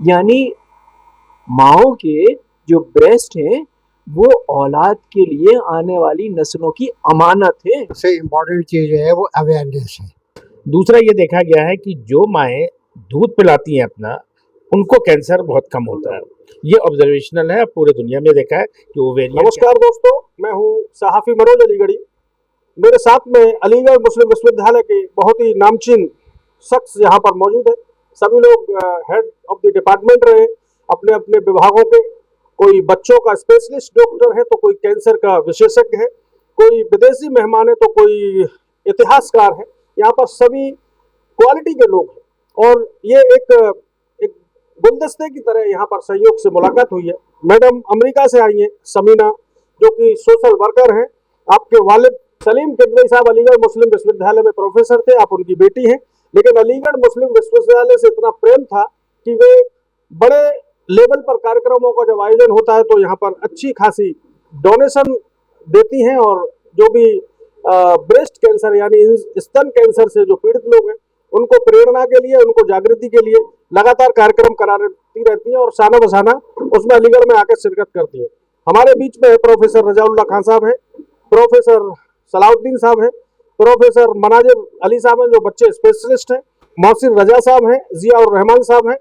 यानी माओ के जो ब्रेस्ट हैं वो औलाद के लिए आने वाली नस्लों की अमानत है। सबसे इम्पोर्टेंट चीज है वो अवेयरनेस है। दूसरा ये देखा गया है कि जो माएँ दूध पिलाती हैं अपना, उनको कैंसर बहुत कम होता है। ये ऑब्जर्वेशनल है, पूरे दुनिया में देखा है कि ओवेरियन। नमस्कार दोस्तों, मैं हूं सहाफी मनोज अलीगढ़ी। मेरे साथ में अलीगढ़ मुस्लिम विश्वविद्यालय के बहुत ही नामचीन शख्स यहाँ पर मौजूद है। सभी लोग हेड ऑफ द डिपार्टमेंट रहे अपने अपने विभागों के। कोई बच्चों का स्पेशलिस्ट डॉक्टर है तो कोई कैंसर का विशेषज्ञ है, कोई विदेशी मेहमान है तो कोई इतिहासकार है। यहाँ पर सभी क्वालिटी के लोग हैं और ये एक गुलदस्ते की तरह यहाँ पर सहयोग से मुलाकात हुई है। मैडम अमेरिका से आई हैं, समीना, जो कि सोशल वर्कर हैं। आपके वालिद सलीम किदवई साहब अलीगढ़ मुस्लिम विश्वविद्यालय में प्रोफेसर थे, आप उनकी बेटी हैं। लेकिन अलीगढ़ मुस्लिम विश्वविद्यालय से इतना प्रेम था कि वे बड़े लेवल पर कार्यक्रमों का जब आयोजन होता है तो यहाँ पर अच्छी खासी डोनेशन देती हैं और जो भी ब्रेस्ट कैंसर यानी स्तन कैंसर से जो पीड़ित लोग हैं उनको प्रेरणा के लिए, उनको जागृति के लिए लगातार कार्यक्रम कराती रहती हैं और साना बसाना उसमें अलीगढ़ में आकर शिरकत करती है। हमारे बीच में प्रोफेसर रजाउल्लाह खान साहब हैं, प्रोफेसर सलाउद्दीन साहब हैं, प्रोफेसर मनाजिर अली साहब हैं जो बच्चे स्पेशलिस्ट हैं, मोहसिन रजा साहब हैं, जिया और रहमान साहब हैं,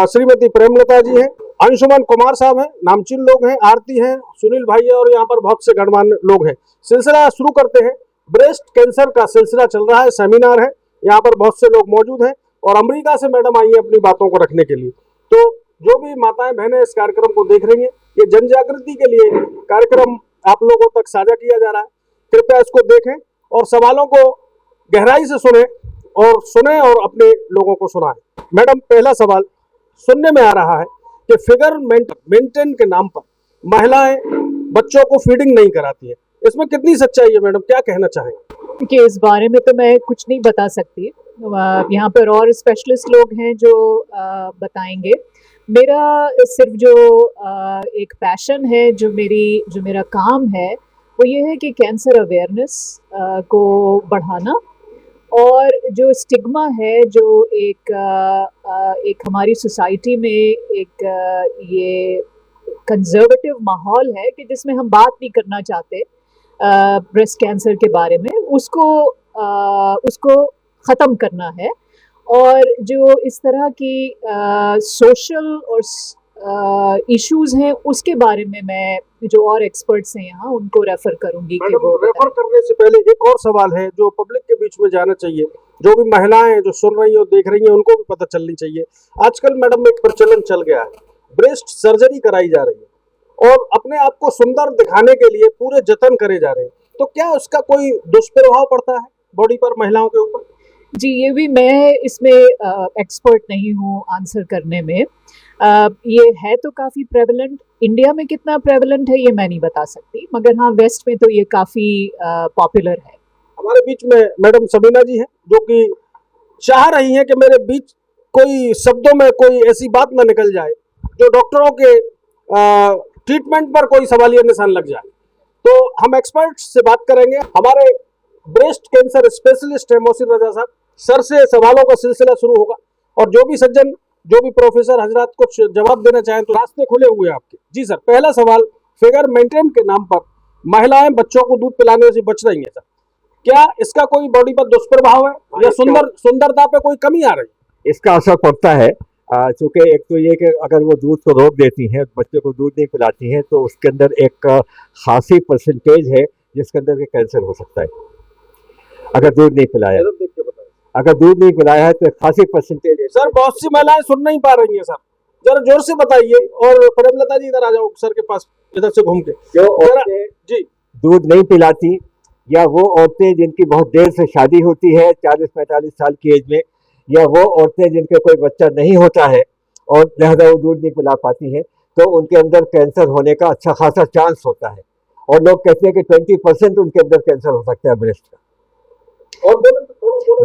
श्रीमती प्रेमलता जी हैं, अंशुमन कुमार साहब हैं, नामचीन लोग हैं, आरती हैं, सुनील भाई है और यहाँ पर बहुत से गणमान्य लोग हैं। सिलसिला शुरू करते हैं। ब्रेस्ट कैंसर का सिलसिला चल रहा है, सेमिनार है, यहाँ पर बहुत से लोग मौजूद हैं और अमेरिका से मैडम आई है अपनी बातों को रखने के लिए। तो जो भी माताएं बहनें इस कार्यक्रम को देख रही हैं, ये जन जागृति के लिए कार्यक्रम आप लोगों तक साझा किया जा रहा है। कृपया इसको देखें और सवालों को गहराई से सुने और अपने लोगों को सुनाएं। मैडम, पहला सवाल सुनने में आ रहा है कि फिगर मेंटेन के नाम पर महिलाएं बच्चों को फीडिंग नहीं कराती है, इसमें कितनी सच्चाई है मैडम, क्या कहना चाहेंगे? कि इस बारे में तो मैं कुछ नहीं बता सकती, यहाँ पर और स्पेशलिस्ट लोग हैं जो बताएंगे। मेरा सिर्फ जो एक पैशन है, जो मेरा काम है, वो ये है कि कैंसर अवेयरनेस को बढ़ाना और जो स्टिग्मा है जो एक हमारी सोसाइटी में एक ये कंजर्वेटिव माहौल है कि जिसमें हम बात नहीं करना चाहते ब्रेस्ट कैंसर के बारे में, उसको ख़त्म करना है। और जो इस तरह की सोशल और इश्यूज हैं उसके बारे में मैं जो और एक्सपर्ट्स हैं यहाँ उनको रेफर करूंगी। कि वो रेफर करने से पहले एक और सवाल है जो पब्लिक के बीच में जाना चाहिए, जो भी महिलाएं जो सुन रही हैं और देख रही हैं उनको भी पता चलनी चाहिए। आजकल मैडम एक प्रचलन चल गया है, ब्रेस्ट सर्जरी कराई जा रही है और अपने आप को सुंदर दिखाने के लिए पूरे जतन करे जा रहे हैं, तो क्या उसका कोई दुष्प्रभाव पड़ता है बॉडी पर, महिलाओं के ऊपर? जी, ये भी मैं इसमें एक्सपर्ट नहीं हूँ आंसर करने में। ये है तो काफ़ी प्रेवलेंट, इंडिया में कितना प्रेवलेंट है ये मैं नहीं बता सकती, मगर हाँ वेस्ट में तो ये काफ़ी पॉपुलर है। हमारे बीच में मैडम समीना जी हैं जो कि चाह रही हैं कि मेरे बीच कोई शब्दों में कोई ऐसी बात ना निकल जाए जो डॉक्टरों के ट्रीटमेंट पर कोई सवालिया निशान लग जाए। तो हम एक्सपर्ट से बात करेंगे। हमारे ब्रेस्ट कैंसर स्पेशलिस्ट है मोहसिन रजा साहब, सर से सवालों का सिलसिला शुरू होगा और जो भी सज्जन, जो भी प्रोफेसर हजरात कुछ जवाब देना चाहें तो रास्ते खुले हुए हैं आपके। जी सर, पहला सवाल, फिगर मेंटेन के नाम पर महिलाएं बच्चों को दूध पिलाने से बच रही हैं सर, क्या इसका कोई बॉडी पर दुष्प्रभाव है या सुंदरता पे कोई कमी आ रही है? इसका असर पड़ता है, चूँकि एक तो ये कि अगर वो दूध को रोक देती हैं, बच्चे को दूध नहीं पिलाती हैं, तो उसके अंदर एक खासी परसेंटेज है जिसके अंदर के कैंसर हो सकता है अगर दूध नहीं पिलाया। अगर दूध नहीं पिलाया है तो खासी परसेंटेज है। सर, बहुत सी महिलाएं सुन नहीं पा रही हैं सर, जरा जोर से बताइए। और प्रेमलता जी इधर आ जाओ सर के पास, इधर से घूम के। जो औरतें जी दूध नहीं पिलाती या वो औरतें जिनकी बहुत देर से शादी होती है 40-45 साल की एज में, या वो औरतें जिनके कोई बच्चा नहीं होता है और लिहाजा वो दूध नहीं पिला पाती हैं, तो उनके अंदर कैंसर होने का अच्छा खासा चांस होता है। और लोग कहते हैं कि 20% उनके अंदर कैंसर हो सकता है ब्रेस्ट का। और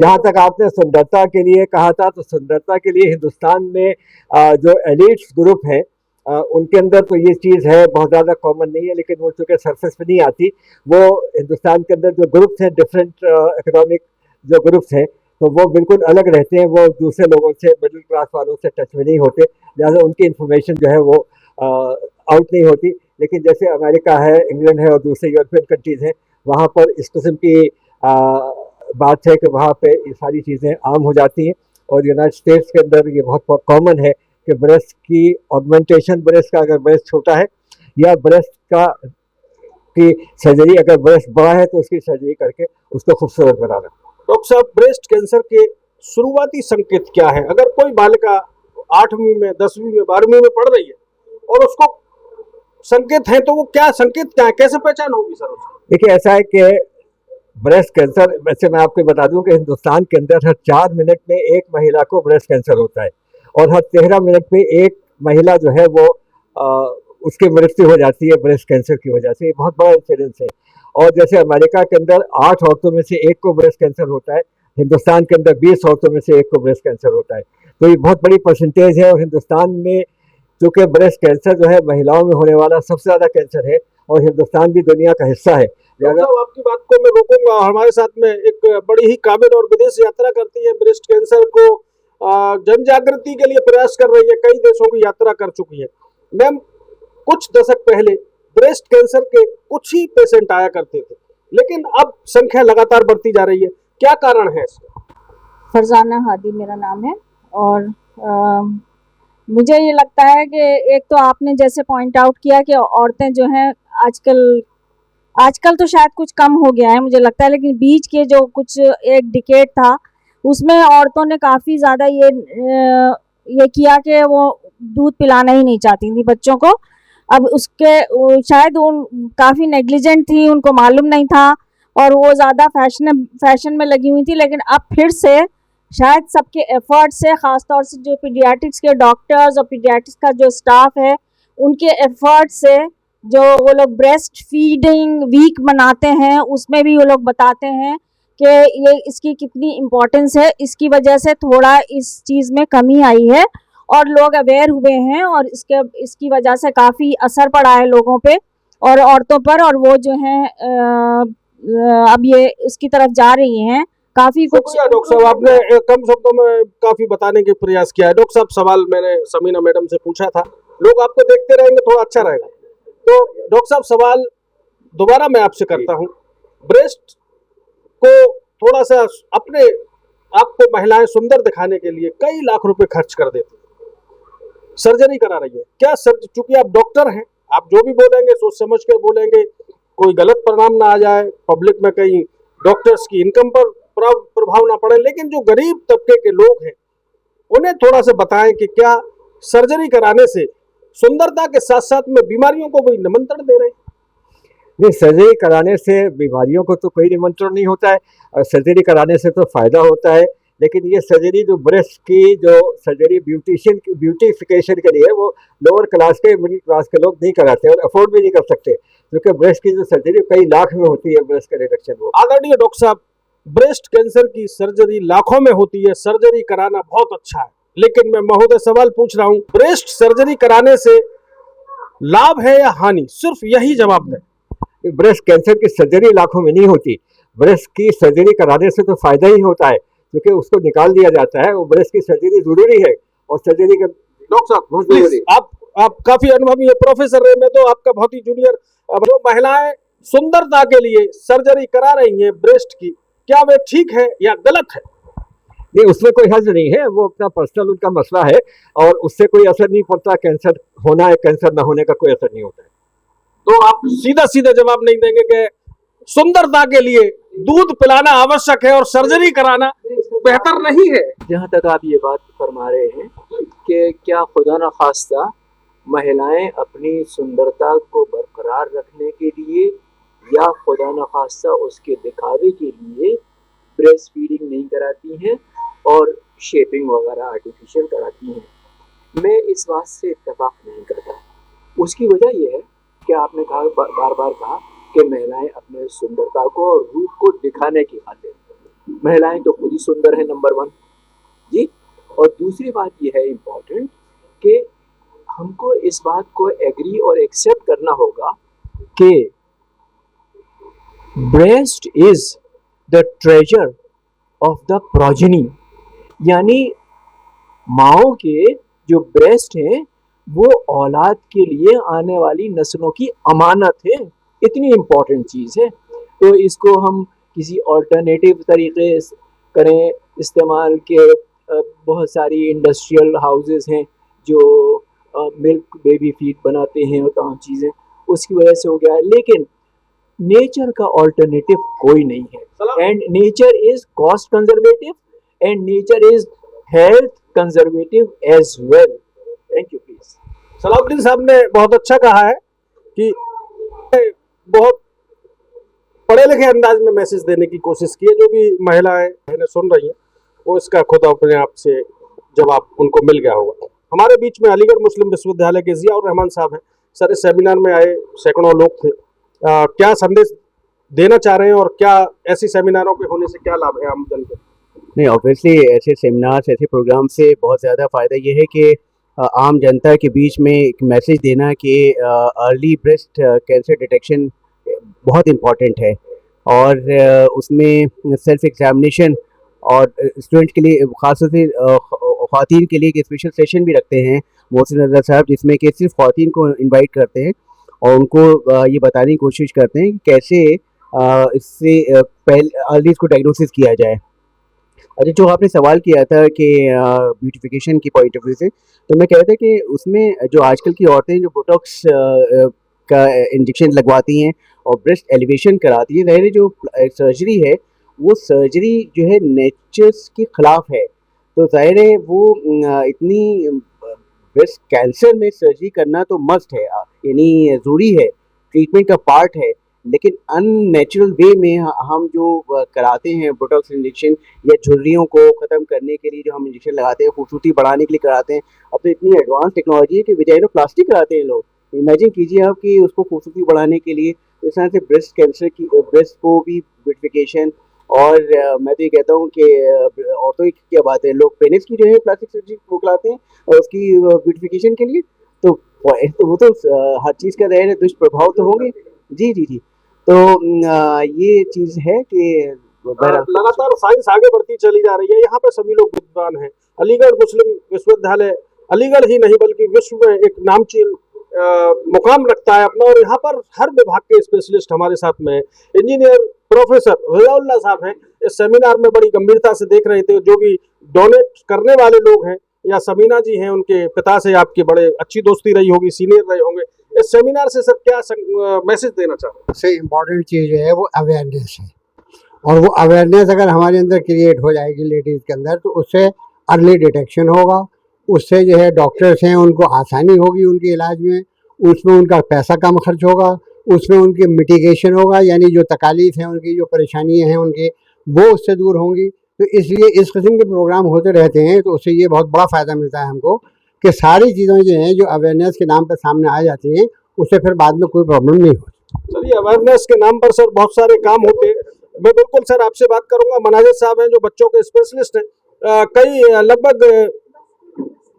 जहाँ तक आपने सुंदरता के लिए कहा था, तो सुंदरता के लिए हिंदुस्तान में जो एलिट्स ग्रुप है उनके अंदर तो ये चीज़ है, बहुत ज़्यादा कॉमन नहीं है, लेकिन वो चूँकि सरफेस पे नहीं आती, वो हिंदुस्तान के अंदर जो ग्रुप्स हैं, डिफरेंट इकोनॉमिक जो ग्रुप्स हैं, तो वो बिल्कुल अलग रहते हैं, वो दूसरे लोगों से, मिडिल क्लास वालों से टच में नहीं होते, लिहाजा उनकी इन्फॉर्मेशन जो है वो आउट नहीं होती। लेकिन जैसे अमेरिका है, इंग्लैंड है और दूसरे यूरोपियन कंट्रीज़ हैं, वहाँ पर इस किस्म की बात है कि वहाँ पे ये सारी चीज़ें आम हो जाती हैं। और यूनाइटेड स्टेट्स के अंदर ये बहुत कॉमन है कि ब्रेस्ट की ऑगमेंटेशन, ब्रेस्ट का अगर ब्रेस्ट छोटा है या ब्रेस्ट का की सर्जरी, अगर ब्रेस्ट बड़ा है तो उसकी सर्जरी करके उसको खूबसूरत बनाना। डॉक्टर साहब, ब्रेस्ट कैंसर के शुरुआती संकेत क्या है? अगर कोई बालिका 8वीं में, 10वीं में, 12वीं में पढ़ रही है और उसको संकेत है, तो वो क्या संकेत क्या है, कैसे पहचान होगी सर उसको? देखिए, ऐसा है कि ब्रेस्ट कैंसर, वैसे मैं आपको बता दूं कि हिंदुस्तान के अंदर हर 4 मिनट में एक महिला को ब्रेस्ट कैंसर होता है और हर 13 मिनट में एक महिला जो है वो उसकी मृत्यु हो जाती है ब्रेस्ट कैंसर की वजह से। ये बहुत बड़ा इंसिडेंस है। और जैसे अमेरिका के अंदर 8 औरतों में से एक को ब्रेस्ट कैंसर होता है, हिंदुस्तान के अंदर 20 औरतों में से एक को ब्रेस्ट कैंसर होता है। तो ये बहुत बड़ी परसेंटेज है। और हिंदुस्तान में चूँकि ब्रेस्ट कैंसर जो है महिलाओं में होने वाला सबसे ज़्यादा कैंसर है और हिंदुस्तान भी दुनिया का हिस्सा है। आपकी बात को मैं रोकूंगा। हमारे साथ में एक बड़ी ही काबिल और विदेश यात्रा करती है, ब्रेस्ट कैंसर को जन जागृति के लिए प्रयास कर रही है, कई देशों की यात्रा कर चुकी है। मैम, कुछ दशक पहले ब्रेस्ट कैंसर के कुछ ही पेशेंट आया करते थे, लेकिन अब संख्या लगातार बढ़ती जा रही है, क्या कारण है इसका? फरजाना हादी मेरा नाम है। और मुझे ये लगता है कि एक तो आपने जैसे पॉइंट आउट किया कि औरतें जो हैं आजकल तो शायद कुछ कम हो गया है मुझे लगता है, लेकिन बीच के जो कुछ एक डिकेड था उसमें औरतों ने काफ़ी ज़्यादा ये किया कि वो दूध पिलाना ही नहीं चाहती थी बच्चों को। अब उसके शायद उन काफ़ी नेग्लिजेंट थी, उनको मालूम नहीं था और वो ज़्यादा फैशन में लगी हुई थी। लेकिन अब फिर से शायद सबके एफर्ट से, ख़ासतौर से जो पीडियाट्रिक्स के डॉक्टर्स और पीडियाट्रिक्स का जो स्टाफ है उनके एफर्ट से जो वो लोग ब्रेस्ट फीडिंग वीक मनाते हैं उसमें भी वो लोग बताते हैं कि ये इसकी कितनी इम्पोर्टेंस है। इसकी वजह से थोड़ा इस चीज़ में कमी आई है और लोग अवेयर हुए हैं और इसकी वजह से काफ़ी असर पड़ा है लोगों पे और औरतों पर, और वो जो हैं अब ये इसकी तरफ जा रही हैं काफ़ी कुछ। डॉक्टर साहब, आपने कम शब्दों में काफ़ी बताने के प्रयास किया है। डॉक्टर साहब, सवाल मैंने समीना मैडम से पूछा था, लोग आपको देखते रहेंगे थोड़ा अच्छा रहेगा। तो डॉक्टर साहब, सवाल दोबारा मैं आपसे करता हूँ। ब्रेस्ट को थोड़ा सा अपने आप को महिलाएं सुंदर दिखाने के लिए कई लाख रुपए खर्च कर देती हैं, सर्जरी करा रही है। क्या चूंकि आप डॉक्टर हैं, आप जो भी बोलेंगे सोच समझ के बोलेंगे, कोई गलत परिणाम ना आ जाए, पब्लिक में कहीं डॉक्टर्स की इनकम पर प्रभाव ना पड़े, लेकिन जो गरीब तबके के लोग हैं उन्हें थोड़ा सा बताएं कि क्या सर्जरी कराने से सुंदरता के साथ साथ में बीमारियों को भी निमंत्रण दे रहे हैं? नहीं, सर्जरी कराने से बीमारियों को तो कोई निमंत्रण नहीं होता है और सर्जरी कराने से तो फ़ायदा होता है। लेकिन ये सर्जरी जो ब्रेस्ट की जो सर्जरी ब्यूटिफिकेशन के लिए वो लोअर क्लास के, मिडिल क्लास के लोग नहीं कराते और अफोर्ड भी नहीं कर सकते, क्योंकि ब्रेस्ट की जो सर्जरी कई लाख में होती है, ब्रेस्ट का रिडक्शन। वो आदरणीय डॉक्टर साहब, ब्रेस्ट कैंसर की सर्जरी लाखों में होती है, सर्जरी कराना बहुत अच्छा है, लेकिन मैं महोदय सवाल पूछ रहा हूँ, ब्रेस्ट सर्जरी कराने से लाभ है या हानि? सिर्फ यही जवाब दें। ब्रेस्ट कैंसर की सर्जरी लाखों में नहीं होती। ब्रेस्ट की सर्जरी कराने से तो फायदा ही होता है, क्योंकि उसको निकाल दिया जाता है। वो ब्रेस्ट की सर्जरी जरूरी है और सर्जरी का डॉक्टर साहब बहुत जरूरी। आप काफी अनुभवी है, प्रोफेसर रहे, मैं तो आपका बहुत ही जूनियर। जो महिलाएं सुंदरता के लिए सर्जरी करा रही हैं ब्रेस्ट की, क्या वे ठीक है या गलत है? नहीं, उसमें कोई हर्ज नहीं है, वो अपना पर्सनल उनका मसला है और उससे कोई असर नहीं पड़ता। कैंसर होना है, कैंसर न होने का कोई असर नहीं होता है। तो आप सीधा जवाब नहीं देंगे कि सुंदरता के लिए दूध पिलाना आवश्यक है और सर्जरी कराना बेहतर नहीं है? जहाँ तक आप ये बात फरमा रहे हैं कि क्या खुदा न खास्ता महिलाएं अपनी सुंदरता को बरकरार रखने के लिए या खुदा न खास्ता उसके दिखावे के लिए ब्रेस्ट फीडिंग नहीं कराती हैं और शेपिंग वगैरह आर्टिफिशियल कराती हैं, मैं इस बात से इत्तेफाक नहीं करता। उसकी वजह यह है कि आपने कहा, बार बार कहा कि महिलाएं अपने सुंदरता को और रूप को दिखाने की खातिर, महिलाएं तो खुद ही सुंदर है, नंबर 1 जी। और दूसरी बात यह है इम्पोर्टेंट कि हमको इस बात को एग्री और एक्सेप्ट करना होगा कि breast is the treasure of the progeny, यानी माओ के जो ब्रेस्ट हैं वो औलाद के लिए आने वाली नस्लों की अमानत है। इतनी इम्पोर्टेंट चीज़ है। तो इसको हम किसी ऑल्टरनेटिव तरीके से करें इस्तेमाल के, बहुत सारी इंडस्ट्रियल हाउसेस हैं जो मिल्क बेबी फीड बनाते हैं और तमाम चीज़ें, उसकी वजह से हो गया है। लेकिन नेचर का ऑल्टरनेटिव कोई नहीं है, and nature is cost conservative and nature is health conservative as well. Thank you please. Salauddin sahab ने बहुत अच्छा कहा है कि बहुत पढ़े लिखे अंदाज में मैसेज देने की कोशिश की है। जो भी महिलाएं सुन रही हैं वो इसका खुद अपने आप से जवाब उनको मिल गया होगा। हमारे बीच में अलीगढ़ मुस्लिम विश्वविद्यालय के ज़िया उर रहमान साहब हैं। सर, इस सेमिनार में आए सैकड़ों लोग थे, क्या संदेश देना चाह रहे हैं और क्या ऐसी सेमिनारों के होने से क्या लाभ है आम जन को? नहीं, ऑब्वियसली ऐसे सेमिनार्स, ऐसे प्रोग्राम से बहुत ज़्यादा फ़ायदा ये है कि आम जनता के बीच में एक मैसेज देना कि अर्ली ब्रेस्ट कैंसर डिटेक्शन बहुत इम्पॉर्टेंट है, और उसमें सेल्फ एग्जामिनेशन और स्टूडेंट के लिए ख़ासतौर से ख़वातीन के लिए एक स्पेशल सेशन भी रखते हैं मोहसिन रज़ा साहब, जिसमें कि सिर्फ ख़वातीन को इनवाइट करते हैं और उनको ये बताने की कोशिश करते हैं कि कैसे इससे पहले अर्ली इसको डायग्नोसिस किया जाए। अच्छा, जो आपने सवाल किया था कि ब्यूटिफिकेशन की पॉइंट ऑफ व्यू से, तो मैं कह रहा था कि उसमें जो आजकल की औरतें जो बोटॉक्स का इंजेक्शन लगवाती हैं और ब्रेस्ट एलिवेशन कराती हैं, ज़ाहिर जो सर्जरी है वो सर्जरी जो है नेचर्स के ख़िलाफ़ है। तो ज़ाहिर है वो इतनी ब्रेस्ट कैंसर में सर्जरी करना तो मस्ट है, यानी ज़रूरी है, ट्रीटमेंट का पार्ट है। लेकिन अननेचुरल वे में हम जो कराते हैं बोटॉक्स इंजेक्शन या झुर्रियों को ख़त्म करने के लिए जो हम इंजेक्शन लगाते हैं, खूबसूरती बढ़ाने के लिए कराते हैं। अब तो इतनी एडवांस टेक्नोलॉजी है कि वजाइनोप्लास्टी कराते हैं लोग। इमेजिन कीजिए आप कि उसको खूबसूरती बढ़ाने के लिए इस तरह से ब्रेस्ट कैंसर की ब्रेस्ट को भी ब्यूटिफिकेशन, और मैं तो ये कहता हूँ कि औरतों की क्या बात है, लोग पेनिस की जो है प्लास्टिक सर्जरी को कराते हैं और उसकी ब्यूटिफिकेशन के लिए। तो वो तो हर चीज़ का ज़ाहिर है दुष्प्रभाव तो होंगे। जी जी जी। तो ये चीज़ है कि लगातार साइंस आगे बढ़ती चली जा रही है। यहाँ पे सभी लोग विद्वान हैं। अलीगढ़ मुस्लिम विश्वविद्यालय अलीगढ़ ही नहीं बल्कि विश्व में एक नामचीन मुकाम रखता है अपना, और यहाँ पर हर विभाग के स्पेशलिस्ट हमारे साथ में इंजीनियर प्रोफेसर रज़ाउल्लाह साहब हैं। इस सेमिनार में बड़ी गंभीरता से देख रहे थे। जो भी डोनेट करने वाले लोग हैं, या समीना जी हैं, उनके पिता से आपकी बड़े अच्छी दोस्ती रही होगी, सीनियर रहे होंगे। इस सेमिनार से सर क्या मैसेज देना चाहते हैं? सबसे इम्पोर्टेंट चीज़ जो है वो अवेयरनेस है, और वो अवेयरनेस अगर हमारे अंदर क्रिएट हो जाएगी लेडीज़ के अंदर, तो उससे अर्ली डिटेक्शन होगा, उससे जो है डॉक्टर्स हैं उनको आसानी होगी उनके इलाज में, उसमें उनका पैसा कम खर्च होगा, उसमें उनकी मिटिगेशन होगा, यानी जो तकालीफ हैं उनकी, जो परेशानियां हैं उनकी, वो उससे दूर होंगी। तो इसलिए इस किस्म के प्रोग्राम होते रहते हैं, तो उससे ये बहुत बड़ा फ़ायदा मिलता है हमको कि सारी चीज़ें जो हैं जो अवेयरनेस के नाम पर सामने आ जाती हैं, उससे फिर बाद में कोई प्रॉब्लम नहीं होती। चलिए, अवेयरनेस के नाम पर सर बहुत सारे काम होते हैं। मैं बिल्कुल सर आपसे बात करूंगा। मनाजिर साहब हैं जो बच्चों के स्पेशलिस्ट हैं। कई लगभग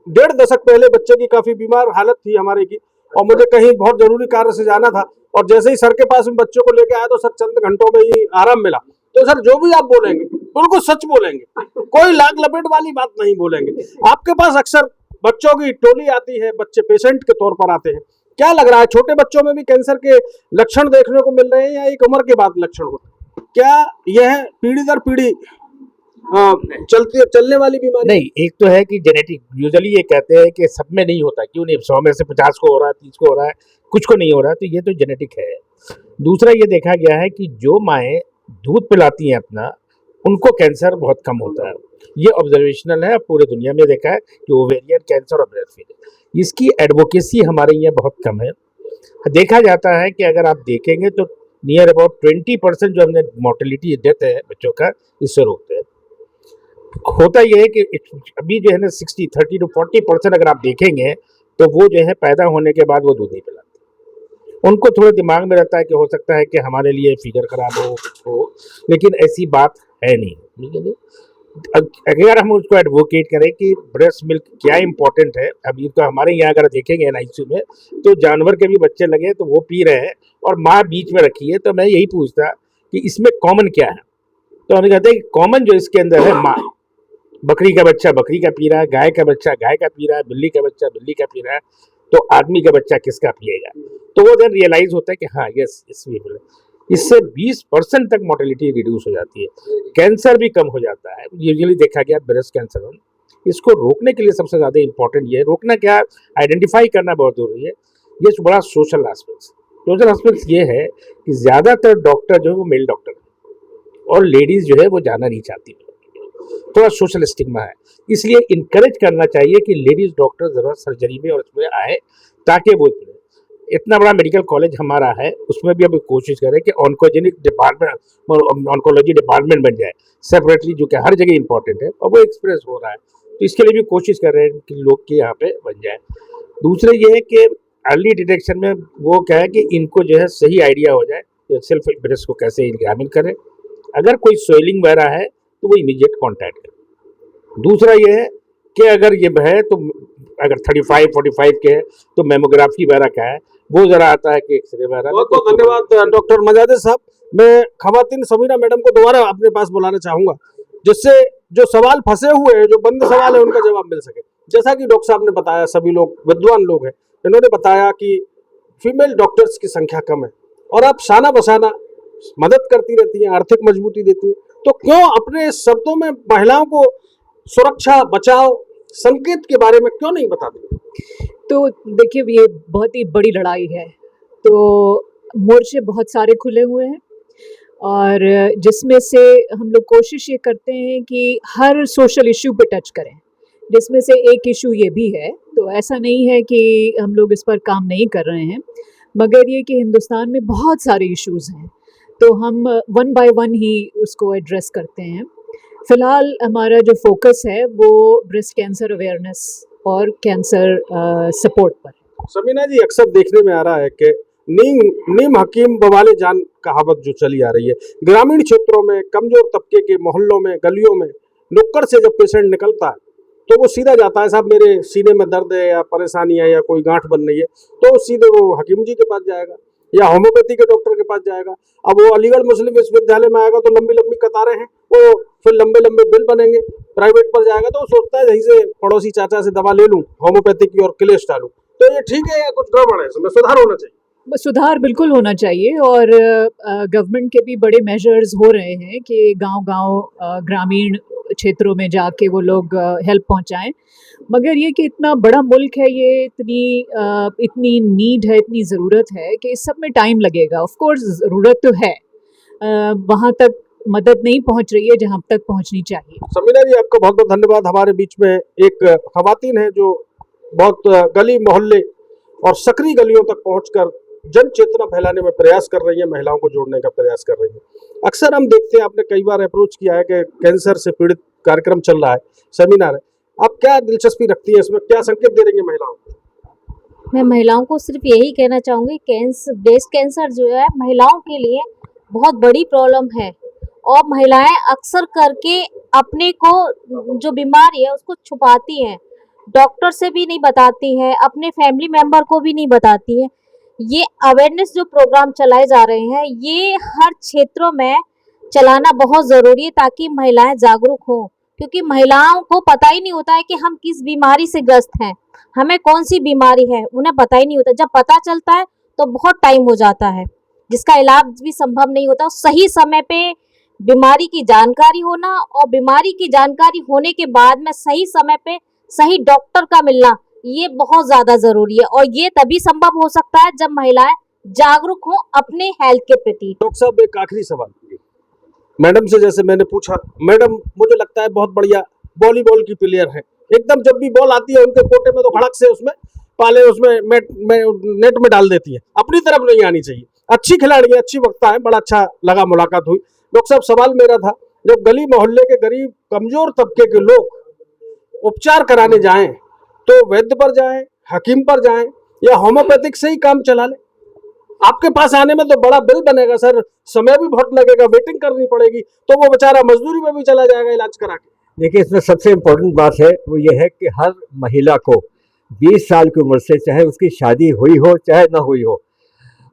1.5 दशक पहले बच्चे की काफ़ी बीमार हालत थी हमारे की, और मुझे कहीं बहुत ज़रूरी कार्य से जाना था, और जैसे ही सर के पास में बच्चों को लेकर आया तो सर चंद घंटों में ही आराम मिला। तो सर जो भी आप बोलेंगे बिल्कुल सच बोलेंगे, कोई लाग लपेट वाली बात नहीं बोलेंगे। आपके पास अक्सर बच्चों की टोली आती है, बच्चे पेशेंट के तौर पर आते हैं। क्या लग रहा है, छोटे बच्चों में भी कैंसर के लक्षण देखने को मिल रहे हैं या एक उम्र के बाद लक्षण होते हैं? क्या यह पीढ़ी दर पीढ़ी चलने वाली बीमारी? नहीं, एक तो है कि जेनेटिक, यूजुअली ये कहते हैं कि सब में नहीं होता, क्यों नहीं, 100 में से 50 को हो रहा है, 30 को हो रहा है, कुछ को नहीं हो रहा, तो ये तो जेनेटिक है। दूसरा ये देखा गया है कि जो माएँ दूध पिलाती हैं अपना, उनको कैंसर बहुत कम होता है। ये ऑब्जर्वेशनल है, पूरे दुनिया में देखा है कि ओवेरियन कैंसर और ब्रेस्ट फीड, इसकी एडवोकेसी हमारे यहाँ बहुत कम है। देखा जाता है कि अगर आप देखेंगे तो नियर अबाउट 20% जो हमने मोर्टेलिटी डेथ है बच्चों का, इससे रोकते हैं। होता यह है कि अभी जो है ना 30 to 40% अगर आप देखेंगे तो वो जो है पैदा होने के बाद वो दूध नहीं पिलाते। उनको थोड़ा दिमाग में रहता है कि हो सकता है कि हमारे लिए फिगर खराब हो, कुछ हो, लेकिन ऐसी बात है नहीं, ठीक है। अगर हम उसको एडवोकेट करें कि ब्रेस्ट मिल्क क्या इंपॉर्टेंट है, अभी तो हमारे यहाँ अगर देखेंगे NICU में तो जानवर के भी बच्चे लगे तो वो पी रहे हैं और माँ बीच में रखी है। तो मैं यही पूछता कि इसमें कॉमन क्या है, तो उन्होंने कहते हैं कि कॉमन जो इसके अंदर है माँ, बकरी का बच्चा बकरी का पी रहा है, गाय का बच्चा गाय का पी रहा है, बिल्ली का बच्चा बिल्ली का पी रहा है, तो आदमी का बच्चा किसका पिएगा। तो वो देन रियलाइज होता है कि हाँ यस इससे 20% तक मोर्टेलिटी रिड्यूस हो जाती है, कैंसर भी कम हो जाता है। यूजुअली देखा गया ब्रेस्ट कैंसर, इसको रोकने के लिए सबसे ज़्यादा इंपॉर्टेंट ये है, रोकना क्या, आइडेंटिफाई करना बहुत जरूरी है। ये बड़ा सोशल एस्पेक्ट्स ये है कि ज़्यादातर डॉक्टर जो है वो मेल डॉक्टर है और लेडीज़ जो है वो जाना नहीं चाहती, थोड़ा सोशल स्टिग्मा है। इसलिए इनकरेज करना चाहिए कि लेडीज़ डॉक्टर ज़रा सर्जरी में और उसमें आए, ताकि वो इतना बड़ा मेडिकल कॉलेज हमारा है उसमें भी अब कोशिश करें कि ऑन्कोलॉजी डिपार्टमेंट बन जाए सेपरेटली, जो कि हर जगह इंपॉर्टेंट है और वो एक्सप्रेस हो रहा है। तो इसके लिए भी कोशिश कर रहे हैं कि लोग के यहाँ पे बन जाए। दूसरे ये है कि अर्ली डिटेक्शन में वो क्या है कि इनको जो है सही आइडिया हो जाए कि सेल्फ ब्रेस्ट को कैसे एग्जामिन करें, अगर कोई स्वेलिंग वगैरह है तो वो इमीडिएट कॉन्टैक्ट करें। दूसरा ये है कि अगर ये है तो अगर 35-45 के है तो मेमोग्राफी वगैरह का है वो जरा आता है कि एक्सरे वगैरह। बहुत बहुत धन्यवाद डॉक्टर मजादे साहब। मैं खवातीन सबीना मैडम को दोबारा अपने पास बुलाना चाहूंगा, जिससे जो सवाल फंसे हुए हैं, जो बंद सवाल है, उनका जवाब मिल सके। जैसा कि डॉक्टर साहब ने बताया, सभी लोग विद्वान लोग हैं, इन्होंने बताया कि फीमेल डॉक्टर्स की संख्या कम है और आप शाना बशाना मदद करती रहती हैं, आर्थिक मजबूती देती हैं, तो क्यों अपने शब्दों में महिलाओं को सुरक्षा बचाव संकेत के बारे में क्यों नहीं बताती? तो देखिए ये बहुत ही बड़ी लड़ाई है, तो मोर्चे बहुत सारे खुले हुए हैं और जिसमें से हम लोग कोशिश ये करते हैं कि हर सोशल इशू पे टच करें, जिसमें से एक इशू ये भी है। तो ऐसा नहीं है कि हम लोग इस पर काम नहीं कर रहे हैं, मगर ये कि हिंदुस्तान में बहुत सारे इश्यूज़ हैं, तो हम वन बाय वन ही उसको एड्रेस करते हैं। फ़िलहाल हमारा जो फोकस है वो ब्रेस्ट कैंसर अवेयरनेस और कैंसर सपोर्ट पर। सबीना जी, अक्सर देखने में आ रहा है कि नीम हकीम बवाले जान कहावत जो चली आ रही है, ग्रामीण क्षेत्रों में कमजोर तबके के मोहल्लों में गलियों में नुक्कड़ से जब पेशेंट निकलता है तो वो सीधा जाता है, साहब मेरे सीने में दर्द है या परेशानी है या कोई गांठ बन रही है, तो सीधे वो हकीम जी के पास जाएगा या होम्योपैथी के डॉक्टर के पास जाएगा। अब वो अलीगढ़ मुस्लिम विश्वविद्यालय में आएगा तो लंबी लंबी कतारें हैं, वो फिर लंबे लंबे बिल बनेंगे। प्राइवेट पर जाएगा तो वो सोचता है यहीं से पड़ोसी चाचा से दवा ले लूं होम्योपैथी की और क्लेश डालूं। तो ये ठीक है या कुछ गड़बड़ है, इसमें सुधार होना चाहिए? सुधार बिल्कुल होना चाहिए और गवर्नमेंट के भी बड़े मेजर्स हो रहे हैं कि गांव-गांव ग्रामीण क्षेत्रों में जाके वो लोग हेल्प पहुंचाएं। मगर ये कि इतना बड़ा मुल्क है, ये इतनी नीड है, इतनी ज़रूरत है कि इस सब में टाइम लगेगा। ऑफ कोर्स ज़रूरत तो है, वहाँ तक मदद नहीं पहुंच रही है जहाँ तक पहुंचनी चाहिए। सबीना जी, आपका बहुत बहुत धन्यवाद। हमारे बीच में एक खवातीन है जो बहुत गली मोहल्ले और सकरी गलियों तक पहुंचकर जन चेतना फैलाने में प्रयास कर रही है, महिलाओं को जोड़ने का प्रयास कर रही है। अक्सर हम देखते हैं, आपने कई बार अप्रोच किया है कि कैंसर से पीड़ित कार्यक्रम चल रहा है, सेमिनार है, आप क्या दिलचस्पी रखती है इसमें, क्या संकेत दे रही है महिलाओं को? मैं महिलाओं को सिर्फ यही कहना चाहूँगी, ब्रेस्ट कैंसर जो है महिलाओं के लिए बहुत बड़ी प्रॉब्लम है और महिलाएं अक्सर करके अपने को जो बीमारी है उसको छुपाती हैं, डॉक्टर से भी नहीं बताती हैं, अपने फैमिली मेंबर को भी नहीं बताती हैं। ये अवेयरनेस जो प्रोग्राम चलाए जा रहे हैं ये हर क्षेत्रों में चलाना बहुत ज़रूरी है ताकि महिलाएं जागरूक हों, क्योंकि महिलाओं को पता ही नहीं होता है कि हम किस बीमारी से ग्रस्त हैं, हमें कौन सी बीमारी है, उन्हें पता ही नहीं होता। जब पता चलता है तो बहुत टाइम हो जाता है, जिसका इलाज भी संभव नहीं होता। सही समय पे बीमारी की जानकारी होना और बीमारी की जानकारी होने के बाद में सही समय पे सही डॉक्टर का मिलना, ये बहुत ज़्यादा ज़रूरी है और ये तभी संभव हो सकता है जब महिलाएं जागरूक हों अपने हेल्थ के प्रति। डॉक्टर साहब, एक आखिरी सवाल मैडम से, जैसे मैंने पूछा, मैडम मुझे लगता है बहुत बढ़िया वॉलीबॉल की प्लेयर है, एकदम जब भी बॉल आती है उनके कोटे में तो खड़क से उसमें पाले उसमें नेट में डाल देती है, अपनी तरफ नहीं आनी चाहिए। अच्छी खिलाड़ी है, अच्छी वक्ता है, बड़ा अच्छा लगा मुलाकात हुई। डॉक्टर साहब, सवाल मेरा था, जब गली मोहल्ले के गरीब कमजोर तबके के लोग उपचार कराने जाएं तो वैद्य पर जाएं, हकीम पर जाएं या होम्योपैथिक से ही काम चला लें? आपके पास आने में तो बड़ा बिल बनेगा सर, समय भी बहुत लगेगा, वेटिंग करनी पड़ेगी, तो वो बेचारा मजदूरी में भी चला जाएगा इलाज करा के। देखिए, इसमें सबसे इम्पोर्टेंट बात है वो ये है कि हर महिला को 20 साल की उम्र से, चाहे उसकी शादी हुई हो चाहे ना हुई हो,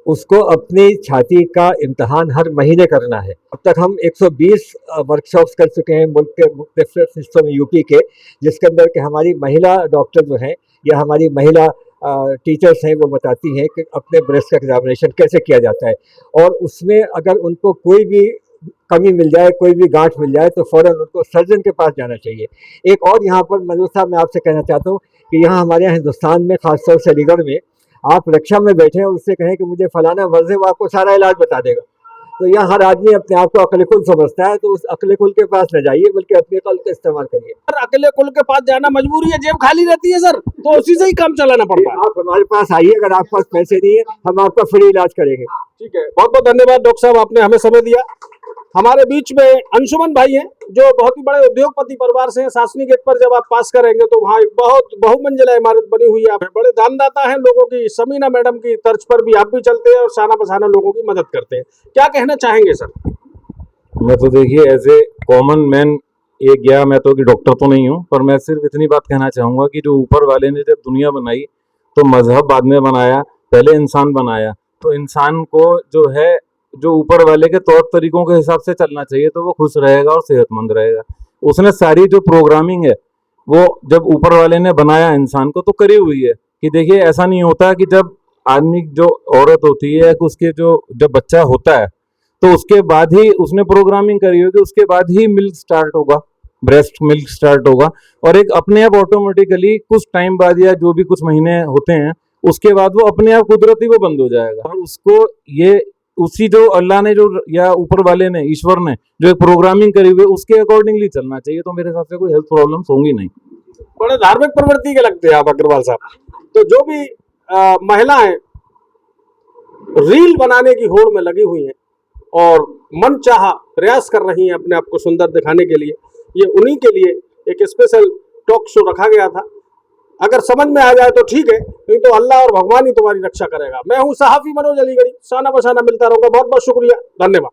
उसको अपनी छाती का इम्तहान हर महीने करना है। अब तक हम 120 वर्कशॉप्स कर चुके हैं मुल्क के मुख्तलिफ हिस्सों में यूपी के, जिसके अंदर कि हमारी महिला डॉक्टर जो हैं या हमारी महिला टीचर्स हैं वो बताती हैं कि अपने ब्रेस्ट का एग्जामिनेशन कैसे किया जाता है, और उसमें अगर उनको कोई भी कमी मिल जाए, कोई भी गांठ मिल जाए, तो फ़ौरन उनको सर्जन के पास जाना चाहिए। एक और यहाँ पर मनोज साहब मैं आपसे कहना चाहता हूँ कि यहाँ हमारे यहाँ हिंदुस्तान में, ख़ासतौर से अलीगढ़ में, आप रक्षा में बैठे हैं और उससे कहें कि मुझे फलाना मर्ज़ है, वो आपको सारा इलाज बता देगा। तो यहाँ हर आदमी अपने आप को अक्ल-ए-कुल समझता है, तो उस अक्ल-ए-कुल के पास न जाइए, बल्कि अपनी अक्ल का इस्तेमाल करिए। सर अकेले कुल के पास जाना मजबूरी है, जेब खाली रहती है सर, तो उसी से ही काम चलाना पड़ता है। आप हमारे पास आइए, अगर आपके पास पैसे नहीं है हम आपका फ्री इलाज करेंगे। ठीक है, बहुत बहुत धन्यवाद डॉक्टर साहब, आपने हमें समय दिया। हमारे बीच में अंशुमन भाई हैं जो बहुत ही बड़े उद्योगपति परिवार से हैं। शासनी गेट पर जब आप पास करेंगे तो वहाँ एक बहुत बहुमंजिला इमारत बनी हुई है। आप बड़े दानदाता हैं लोगों की। समीना मैडम की तर्ज पर भी आप भी चलते हैं और शाना बसाना लोगों की मदद करते हैं। क्या कहना चाहेंगे सर? मैं तो देखिए एज ए कॉमन मैन ये गया, मैं तो कि डॉक्टर तो नहीं हूँ, पर मैं सिर्फ इतनी बात कहना चाहूँगा कि जो ऊपर वाले ने जब दुनिया बनाई तो मजहब बाद में बनाया, पहले इंसान बनाया। तो इंसान को जो है, जो ऊपर वाले के तौर तरीकों के हिसाब से चलना चाहिए, तो वो खुश रहेगा और सेहतमंद रहेगा। उसने सारी जो प्रोग्रामिंग है वो जब ऊपर वाले ने बनाया इंसान को तो करी हुई है कि देखिए ऐसा नहीं होता कि जब आदमी, जो औरत होती है, उसके जो जब बच्चा होता है तो उसके बाद ही उसने प्रोग्रामिंग करी होगी, उसके बाद ही मिल्क स्टार्ट होगा, ब्रेस्ट मिल्क स्टार्ट होगा, और एक अपने आप ऑटोमेटिकली कुछ टाइम बाद या जो भी कुछ महीने होते हैं उसके बाद वो अपने आप कुदरती वो बंद हो जाएगा। और उसको ये उसी जो अल्लाह ने जो, या ऊपर वाले ने, ईश्वर ने जो एक प्रोग्रामिंग करी हुई है उसके अकॉर्डिंगली चलना चाहिए। तो मेरे हिसाब से कोई हेल्थ प्रॉब्लम्स होंगी नहीं। बड़े धार्मिक प्रवृत्ति के लगते हैं आप अग्रवाल साहब। तो जो भी महिलाएं रील बनाने की होड़ में लगी हुई हैं और मनचाहा प्रयास कर रही हैं अपने आप को सुंदर दिखाने के लिए, ये उन्हीं के लिए एक स्पेशल टॉक शो रखा गया था। अगर समझ में आ जाए तो ठीक है, नहीं तो अल्लाह और भगवान ही तुम्हारी रक्षा करेगा। मैं हूं सहाफी मनोज अलीगढ़ी, शाना बशाना मिलता रहूंगा। बहुत बहुत शुक्रिया, धन्यवाद।